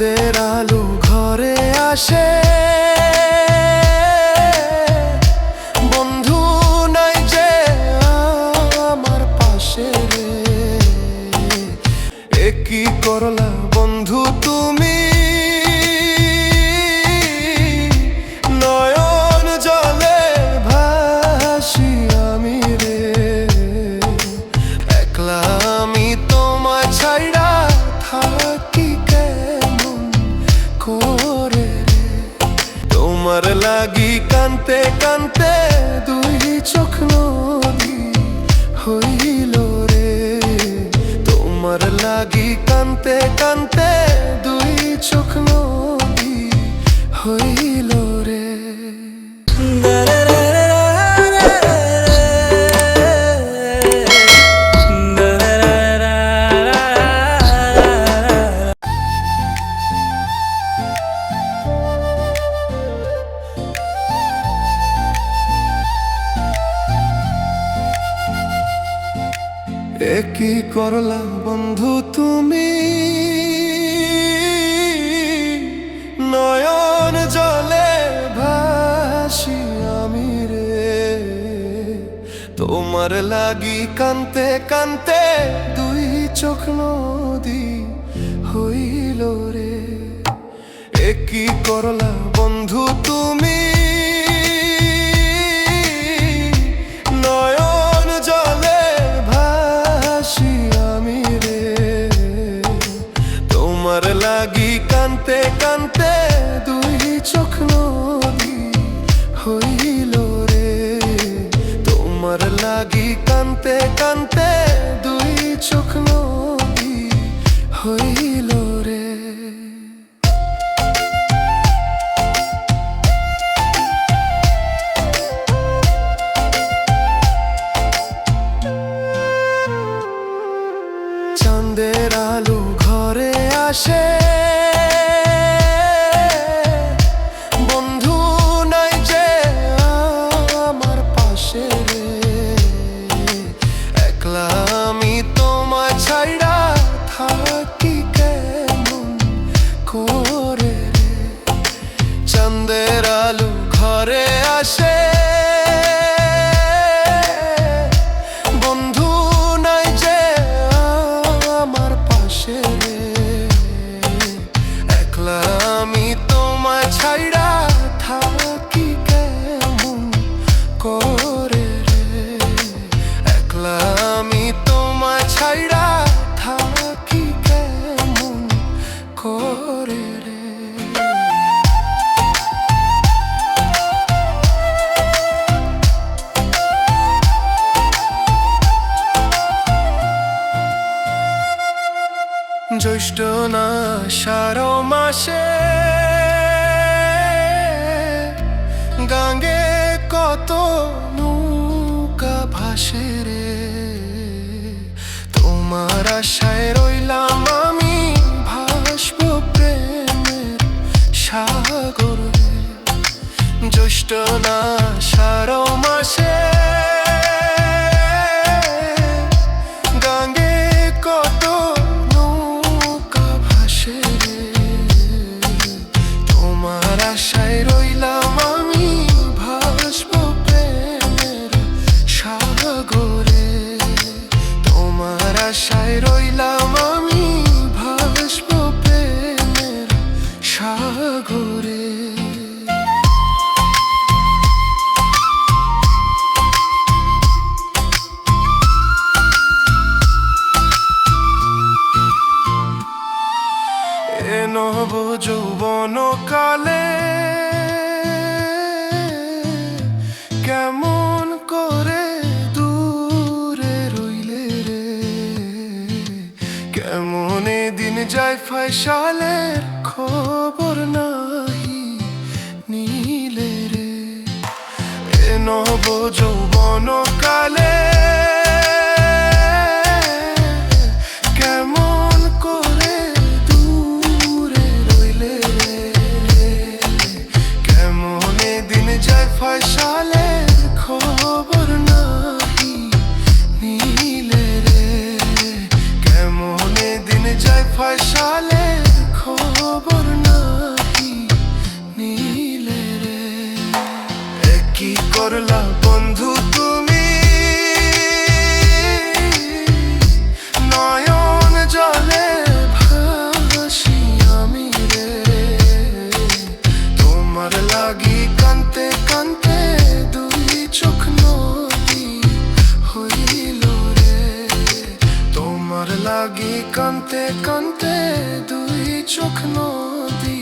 চাঁদের আলো ঘরে আসে, বন্ধু নাই যে আমার পাশে রে। এ কি করলা বন্ধু তুমি, নয়ন জলে ভাসি আমি রে। একলা আমি তোমায় ছাইড়া থাকি কেমন করে রে। তোমার লাগি কানতে কানতে দুই চোখ নদী হইল রে। তোমার লাগি কানতে কানতে দুই চোখ নদী হইল রে। এ কি করলা বন্ধু তুমি, নয়ন জলে ভাসি আমি রে। তোমার লাগি কানতে কানতে দুই চোখ নদী হইল রে। এ কি করলা বন্ধু তুমি, নয়ন জলে ভাসি আমি রে। তোমার লাগি কানতে কানতে দুই চোখ নদী হইল রে। তোমার লাগি কানতে কানতে দুই চোখ নদী হইল রে। চাঁদের আলো ঘরে আসে, বন্ধু নাই যে আমার পাশে রে। একলা আমি তোমায় ছাইড়া থাকি কেমন করে রে। চাঁদের আলো ঘরে আসে, বন্ধু নাই যে আমার পাশে রে। একলা আমি তোমায় ছাইড়া থাকি কেমন করে রে। একলা আমি তোমায় ছাইড়া থাকি কেমন করে রে। জ্যৈষ্ঠ না আষাঢ় মাসে গাঙ্গে কত নৌকা ভাসে রে। তোমার আশায় রইলাম আমি ভাসব প্রেমের সাগর রে। জ্যৈষ্ঠ না আষাঢ় মাসে গাঙ্গে কত নৌকা ভাসে রে। তোমার আশায় রইলাম আমি ভাসব প্রেমের সাগরে। তোমার আশায় রইলাম আমি ভাসব প্রেমের সাগরে। নব যৌবন কালে কেমন করে দূরে রইলে রে। কেমন দিন যায় ফয়সালের খবর নাহি নীলে রে। এ নব যৌবন কালে কেমন করে ফয়সালের খবর নাহি নীলে রে। কেমন দিন যায় ফয়সালের খবর তোর লাগি কান্তে কান্তে দুই চোখ নদী